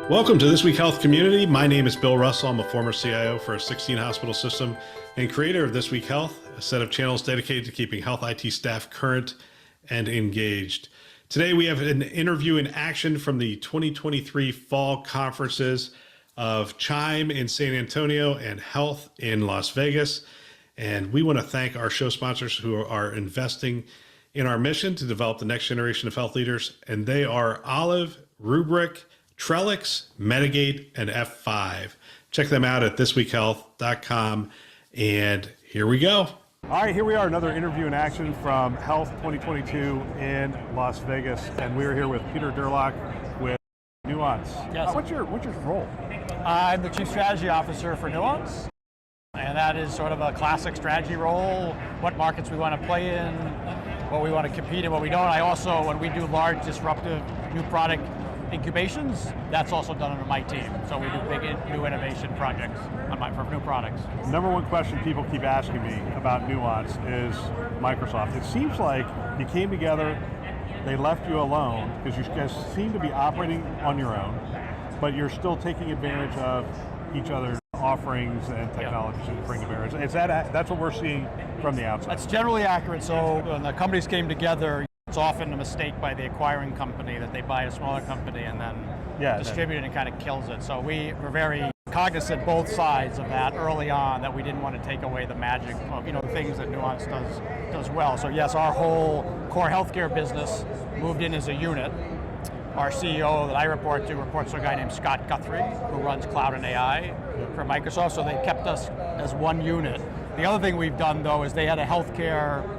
Welcome to This Week Health Community. My name is Bill Russell. I'm a former CIO for a 16-hospital system and creator of This Week Health, a set of channels dedicated to keeping health IT staff current and engaged. Today, we have an interview in action from the 2023 fall conferences of Chime in San Antonio and Health in Las Vegas. And we want to thank our show sponsors who are investing in our mission to develop the next generation of health leaders. And they are Olive, Rubric, Trellix, Medigate, and F5. Check them out at thisweekhealth.com. And here we go. All right, here we are, another interview in action from Health 2022 in Las Vegas. And we're here with Peter Durlach with Nuance. Yes. What's your role? I'm the Chief Strategy Officer for Nuance. And that is sort of a classic strategy role, what markets we want to play in, what we want to compete in, what we don't. I also, when we do large disruptive new product incubations, that's also done under my team. So we do big new innovation projects for new products. Number one question people keep asking me about Nuance is Microsoft. It seems like you came together, they left you alone, because you guys seem to be operating on your own, but you're still taking advantage of each other's offerings and technologies that you bring to bear. That's what we're seeing from the outside? That's generally accurate. So when the companies came together, it's often a mistake by the acquiring company that they buy a smaller company and then distribute it and kind of kills it. So we were very cognizant both sides of that early on, that we didn't want to take away the magic of the things that Nuance does well. So yes, our whole core healthcare business moved in as a unit. Our CEO that I report to reports to a guy named Scott Guthrie, who runs cloud and AI for Microsoft, so they kept us as one unit. The other thing we've done though is they had a healthcare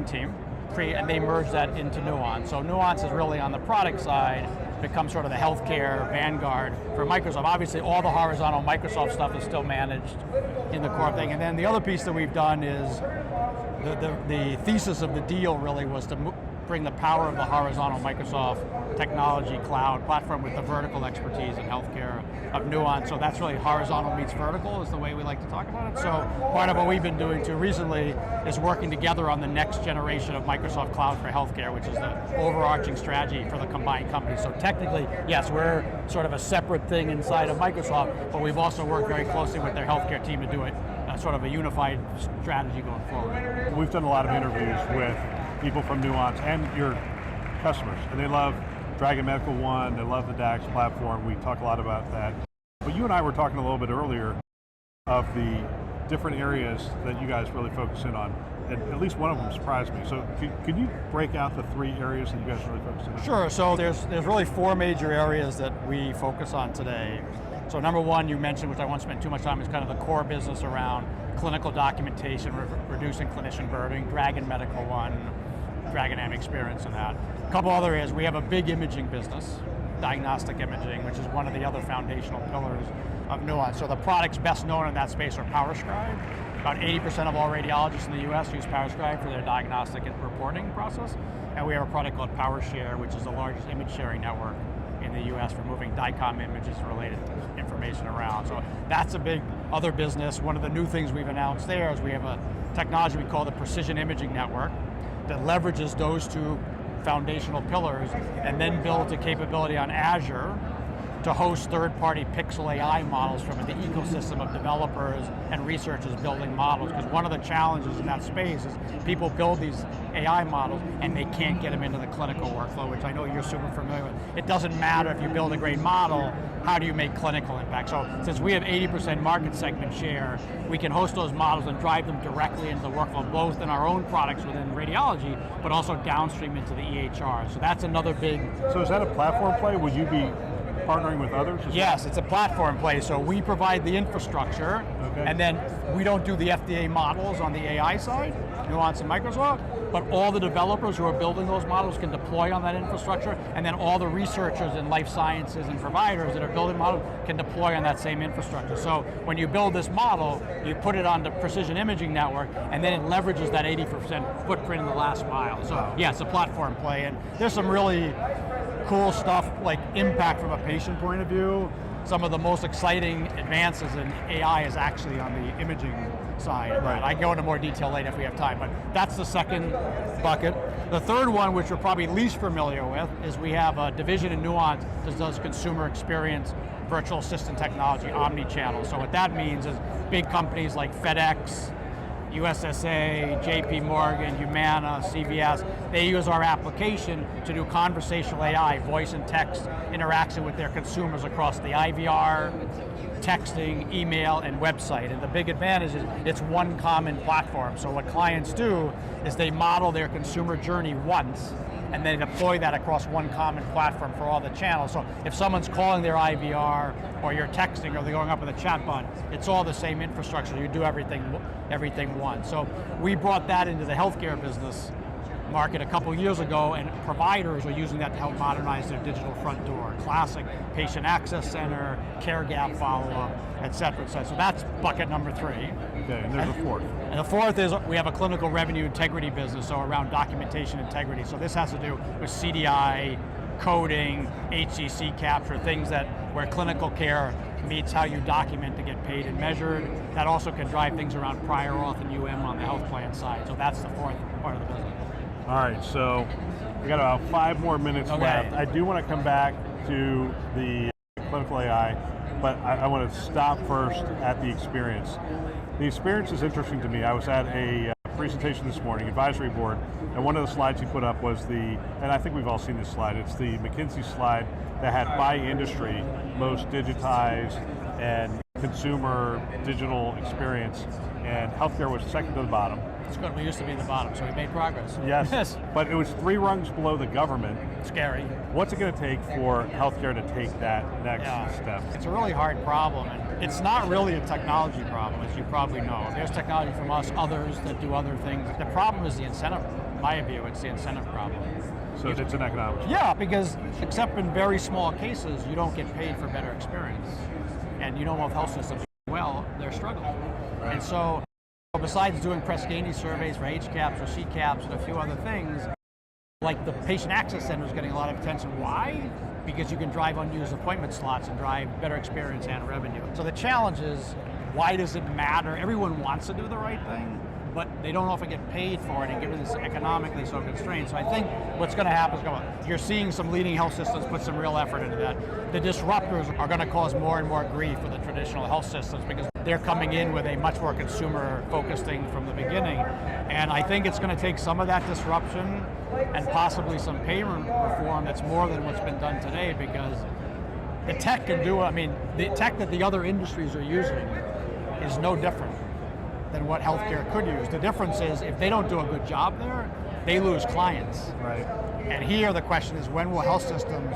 team, and they merged that into Nuance. So Nuance is really on the product side, becomes sort of the healthcare vanguard for Microsoft. Obviously all the horizontal Microsoft stuff is still managed in the core thing. And then the other piece that we've done is, the thesis of the deal really was to bring the power of the horizontal Microsoft technology cloud platform with the vertical expertise in healthcare of Nuance. So that's really horizontal meets vertical is the way we like to talk about it. So part of what we've been doing too recently is working together on the next generation of Microsoft Cloud for Healthcare, which is the overarching strategy for the combined company. So technically, yes, we're sort of a separate thing inside of Microsoft, but we've also worked very closely with their healthcare team to do it sort of a unified strategy going forward. We've done a lot of interviews with people from Nuance and your customers, and they love Dragon Medical One, they love the DAX platform. We talk a lot about that. But you and I were talking a little bit earlier of the different areas that you guys really focus in on, and at least one of them surprised me. So could you break out the three areas that you guys really focus in on? Sure, so there's really four major areas that we focus on today. So number one, you mentioned, which I won't spend too much time, is kind of the core business around clinical documentation, reducing clinician burden, Dragon Medical One, Dragon M experience in that. A couple other areas, we have a big imaging business, diagnostic imaging, which is one of the other foundational pillars of Nuance. So the products best known in that space are PowerScribe. About 80% of all radiologists in the US use PowerScribe for their diagnostic and reporting process. And we have a product called PowerShare, which is the largest image sharing network in the US for moving DICOM images and related information around. So that's a big other business. One of the new things we've announced there is we have a technology we call the Precision Imaging Network that leverages those two foundational pillars and then builds a capability on Azure to host third-party Pixel AI models from the ecosystem of developers and researchers building models. Because one of the challenges in that space is people build these AI models and they can't get them into the clinical workflow, which I know you're super familiar with. It doesn't matter if you build a great model, how do you make clinical impact? So since we have 80% market segment share, we can host those models and drive them directly into the workflow, both in our own products within radiology, but also downstream into the EHR. So that's another big... So is that a platform play? Would you be partnering with others? Yes, it's a platform play. So we provide the infrastructure, and then we don't do the FDA models on the AI side, Nuance and Microsoft, but all the developers who are building those models can deploy on that infrastructure, and then all the researchers in life sciences and providers that are building models can deploy on that same infrastructure. So when you build this model, you put it on the Precision Imaging Network, and then it leverages that 80% footprint in the last mile. So yeah, it's a platform play, and there's some really cool stuff like impact from a patient point of view. some of the most exciting advances in AI is actually on the imaging side of that. I can go into more detail later if we have time, but that's the second bucket. The third one, which we're probably least familiar with, is we have a division in Nuance that does consumer experience, virtual assistant technology, omni-channel. So what that means is big companies like FedEx, USSA, JP Morgan, Humana, CVS, they use our application to do conversational AI, voice and text interaction with their consumers across the IVR, texting, email, and website. And the big advantage is it's one common platform. So what clients do is they model their consumer journey once, and then deploy that across one common platform for all the channels. So if someone's calling their IVR, or you're texting, or they're going up with a chatbot, it's all the same infrastructure. You do everything once. So we brought that into the healthcare business market a couple years ago, and providers are using that to help modernize their digital front door. Classic patient access center, care gap follow-up, et cetera, et cetera. So that's bucket number 3. Okay, and there's a fourth. And the fourth is we have a clinical revenue integrity business, so around documentation integrity. So this has to do with CDI, coding, HCC capture, things that where clinical care meets how you document to get paid and measured. That also can drive things around prior auth and UM on the health plan side. So that's the fourth part of the business. All right, so we got about 5 more minutes left. I do want to come back to the clinical AI, but I want to stop first at the experience. The experience is interesting to me. I was at a presentation this morning, advisory board, and one of the slides he put up was and I think we've all seen this slide, it's the McKinsey slide that had by industry most digitized and consumer digital experience, and healthcare was second to the bottom. It's good, we used to be at the bottom, so we made progress. Yes, but it was 3 rungs below the government. Scary. What's it going to take for healthcare to take that next step? It's a really hard problem, and it's not really a technology problem, as you probably know. There's technology from us, others that do other things. The problem is the incentive. In my view, it's the incentive problem. So it's an economic problem. Yeah, because except in very small cases, you don't get paid for better experience. And you know most health systems, well, they're struggling. Right. And so, besides doing Press-Ganey surveys for HCAPs or CCAPs and a few other things, like the patient access center is getting a lot of attention. Why? Because you can drive unused appointment slots and drive better experience and revenue. So the challenge is, why does it matter? Everyone wants to do the right thing, but they don't often get paid for it, and given it's economically so constrained. So I think what's going to happen is you're seeing some leading health systems put some real effort into that. The disruptors are going to cause more and more grief for the traditional health systems because they're coming in with a much more consumer-focused thing from the beginning. And I think it's going to take some of that disruption and possibly some payment reform that's more than what's been done today, because the tech can do, the tech that the other industries are using is no different than what healthcare could use. The difference is if they don't do a good job there, they lose clients. Right. And here the question is, when will health systems,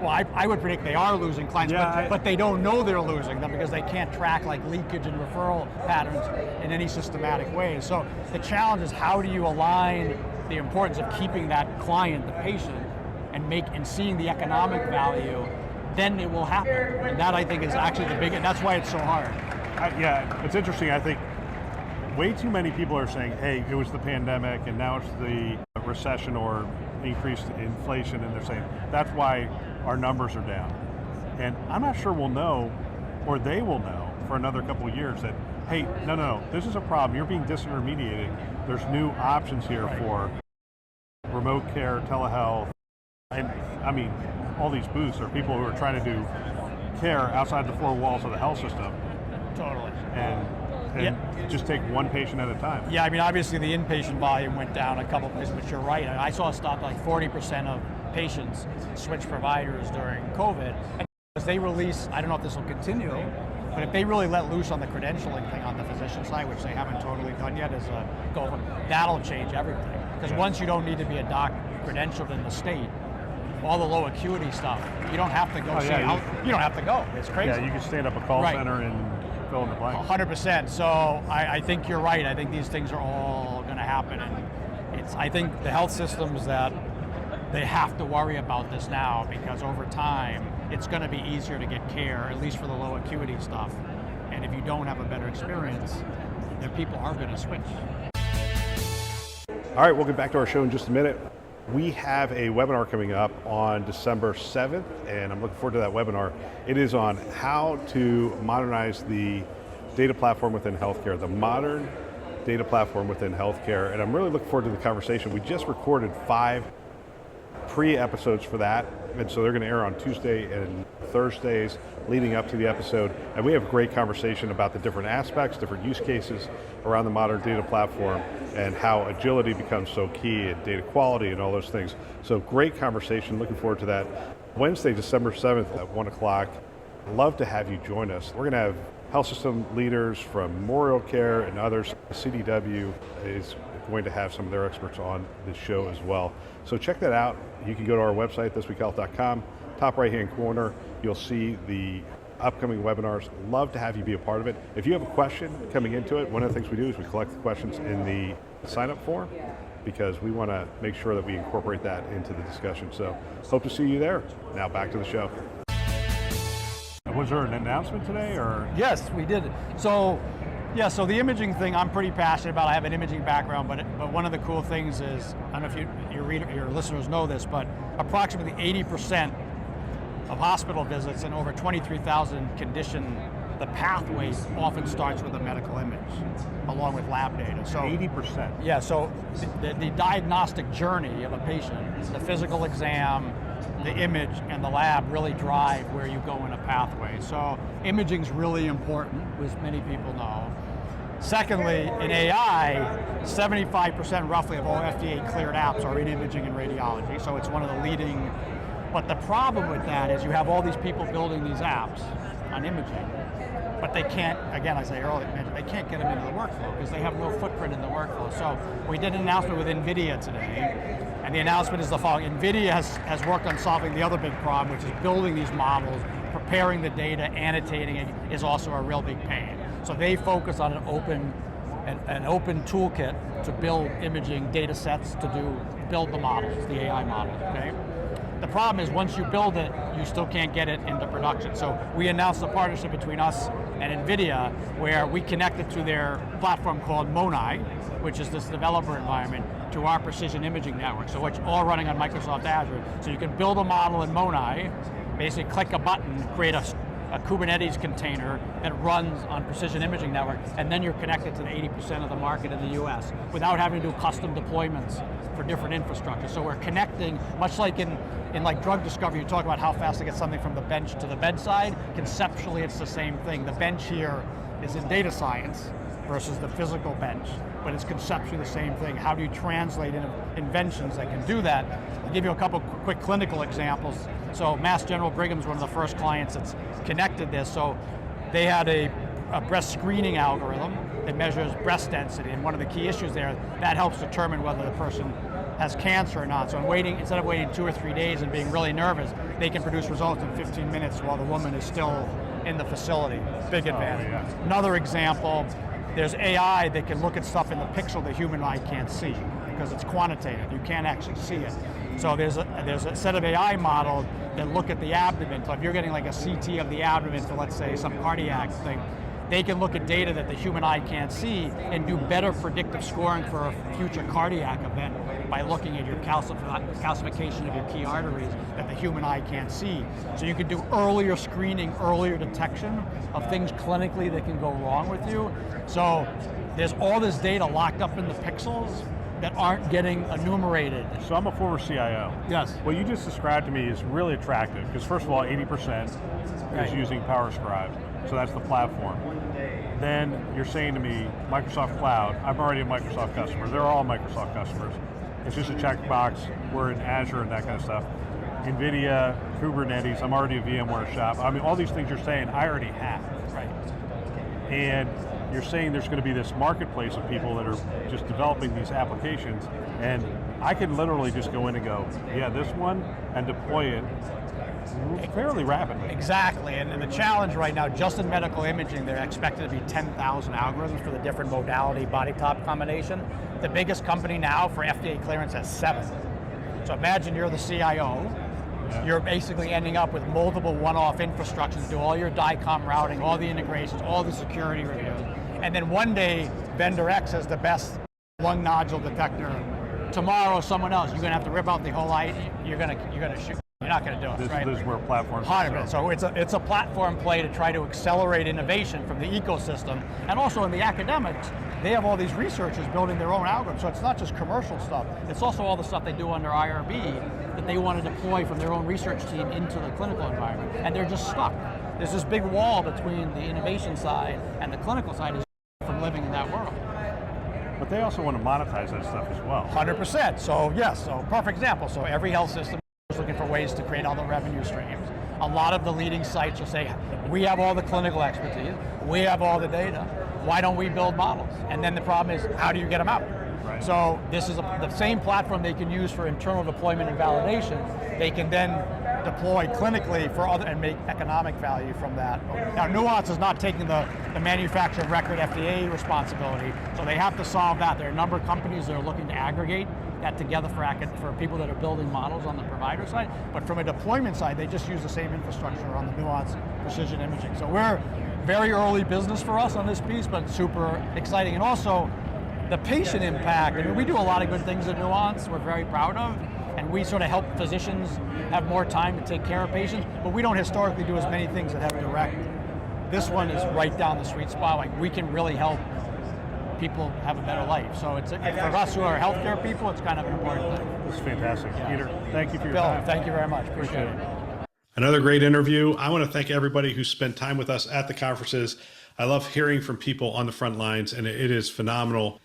well, I would predict they are losing clients, but they don't know they're losing them because they can't track like leakage and referral patterns in any systematic way. So the challenge is, how do you align the importance of keeping that client, the patient, and seeing the economic value? Then it will happen. And that, I think, is actually the and that's why it's so hard. Yeah, it's interesting. I think way too many people are saying, hey, it was the pandemic and now it's the recession or increased inflation, and they're saying that's why our numbers are down. And I'm not sure we'll know, or they will know for another couple of years that, hey, no, this is a problem. You're being disintermediated. There's new options here for remote care, telehealth, and all these booths are people who are trying to do care outside the 4 walls of the health system. Totally. And just take one patient at a time. Yeah, obviously the inpatient volume went down a couple of places, but you're right. I saw a stat like 40% of patients switched providers during COVID. And as they release, I don't know if this will continue, but if they really let loose on the credentialing thing on the physician side, which they haven't totally done yet, as a goal, that'll change everything. Because once you don't need to be a doc credentialed in the state, all the low acuity stuff, you don't have to go you don't have to go. It's crazy. Yeah, you can stand up a call center and fill in the blank. 100%. So I think you're right. I think these things are all going to happen, and I think the health systems that they have to worry about this now, because over time it's going to be easier to get care, at least for the low acuity stuff. And if you don't have a better experience, then people are going to switch. All right, we'll get back to our show in just a minute. We have a webinar coming up on December 7th, and I'm looking forward to that webinar. It is on how to modernize the data platform within healthcare, the modern data platform within healthcare, and I'm really looking forward to the conversation. We just recorded 5 pre-episodes for that, and so they're going to air on Tuesday and Thursdays leading up to the episode, and we have a great conversation about the different aspects, different use cases around the modern data platform and how agility becomes so key and data quality and all those things. So great conversation, looking forward to that. Wednesday, December 7th at 1 o'clock. Love to have you join us. We're going to have health system leaders from Memorial Care and others. CDW is going to have some of their experts on the show as well. So check that out. You can go to our website, thisweekhealth.com. Top right-hand corner, you'll see the upcoming webinars. Love to have you be a part of it. If you have a question coming into it, one of the things we do is we collect the questions in the sign-up form because we want to make sure that we incorporate that into the discussion. So hope to see you there. Now back to the show. Was there an announcement today, or? Yes, we did. So the imaging thing I'm pretty passionate about. I have an imaging background, but one of the cool things is, I don't know if your listeners know this, but approximately 80% of hospital visits and over 23,000 condition, the pathway often starts with a medical image, along with lab data. So 80%? Yeah, so the diagnostic journey of a patient, the physical exam, the image, and the lab really drive where you go in a pathway. So imaging's really important, as many people know. Secondly, in AI, 75% roughly of all FDA cleared apps are in imaging and radiology, so it's one of the leading. But the problem with that is you have all these people building these apps on imaging, but they can't, again, I say earlier, they can't get them into the workflow because they have no footprint in the workflow. So we did an announcement with NVIDIA today, and the announcement is the following. NVIDIA has worked on solving the other big problem, which is building these models, preparing the data, annotating it is also a real big pain. So they focus on an open toolkit to build imaging data sets to build the models, the AI models, okay? The problem is once you build it, you still can't get it into production. So we announced a partnership between us and NVIDIA where we connected to their platform called MONAI, which is this developer environment, to our precision imaging network. So it's all running on Microsoft Azure. So you can build a model in MONAI, basically click a button, create a Kubernetes container that runs on precision imaging network, and then you're connected to the 80% of the market in the US without having to do custom deployments for different infrastructure. So we're connecting, much like in like drug discovery, you talk about how fast to get something from the bench to the bedside. Conceptually, it's the same thing. The bench here is in data science versus the physical bench, but it's conceptually the same thing. How do you translate inventions that can do that? I'll give you a couple quick clinical examples. So Mass General Brigham's one of the first clients that's connected this. So they had a breast screening algorithm that measures breast density, and one of the key issues there, that helps determine whether the person has cancer or not. So instead of waiting 2 or 3 days and being really nervous, they can produce results in 15 minutes while the woman is still in the facility. Big advantage. Yeah. Another example, there's AI that can look at stuff in the pixel the human eye can't see because it's quantitative. You can't actually see it. So there's a set of AI models that look at the abdomen. So if you're getting like a CT of the abdomen for, let's say, some cardiac thing, they can look at data that the human eye can't see and do better predictive scoring for a future cardiac event by looking at your calcification of your key arteries that the human eye can't see. So you can do earlier screening, earlier detection of things clinically that can go wrong with you. So there's all this data locked up in the pixels that aren't getting enumerated. So I'm a former CIO. Yes. What you just described to me is really attractive because first of all, 80% is using PowerScribe, so that's the platform. Then you're saying to me, Microsoft Cloud, I'm already a Microsoft customer. They're all Microsoft customers. It's just a checkbox. We're in Azure and that kind of stuff. NVIDIA, Kubernetes, I'm already a VMware shop. I mean, all these things you're saying, I already have. Right. And you're saying there's going to be this marketplace of people that are just developing these applications, and I can literally just go in and go, yeah, this one, and deploy it fairly rapidly. Exactly, and the challenge right now, just in medical imaging, they're expected to be 10,000 algorithms for the different modality body top combination. The biggest company now for FDA clearance has 7. So imagine you're the CIO, you're basically ending up with multiple one-off infrastructures to do all your DICOM routing, all the integrations, all the security reviews, and then one day vendor X has the best lung nodule detector tomorrow someone else, you're going to have to rip out the whole IT. You're going to shoot. You're not going to do it, right? This is where platforms. 100%. So it's a platform play to try to accelerate innovation from the ecosystem, and also in the academics, they have all these researchers building their own algorithms. So it's not just commercial stuff. It's also all the stuff they do under IRB that they want to deploy from their own research team into the clinical environment, and they're just stuck. There's this big wall between the innovation side and the clinical side from living in that world. But they also want to monetize that stuff as well. 100%. So yes, so perfect example. So every health system is looking for ways to create other revenue streams. A lot of the leading sites will say, we have all the clinical expertise, we have all the data, why don't we build models? And then the problem is, how do you get them out? Right. So this is the same platform they can use for internal deployment and validation. They can then deploy clinically for other and make economic value from that. Now Nuance is not taking the manufacturer of record FDA responsibility, so they have to solve that. There are a number of companies that are looking to aggregate that together for people that are building models on the provider side, but from a deployment side, they just use the same infrastructure on the Nuance precision imaging. So we're very early business for us on this piece, but super exciting. And also, the patient impact. I mean, we do a lot of good things at Nuance we're very proud of, and we sort of help physicians have more time to take care of patients, but we don't historically do as many things that have direct. This one is right down the sweet spot. Like, we can really help people have a better life. So it's for us who are healthcare people, it's kind of an important thing. This is fantastic. Yeah. Peter, thank you for your Bill, time. thank you very much. Appreciate it. Another great interview. I want to thank everybody who spent time with us at the conferences. I love hearing from people on the front lines, and it is phenomenal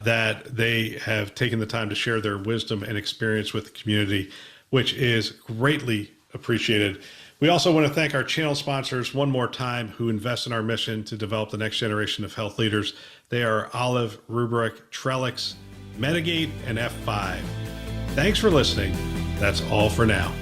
that they have taken the time to share their wisdom and experience with the community, which is greatly appreciated. We also want to thank our channel sponsors one more time who invest in our mission to develop the next generation of health leaders. They are Olive, Rubrik, Trellix, Medigate, and F5. Thanks for listening. That's all for now.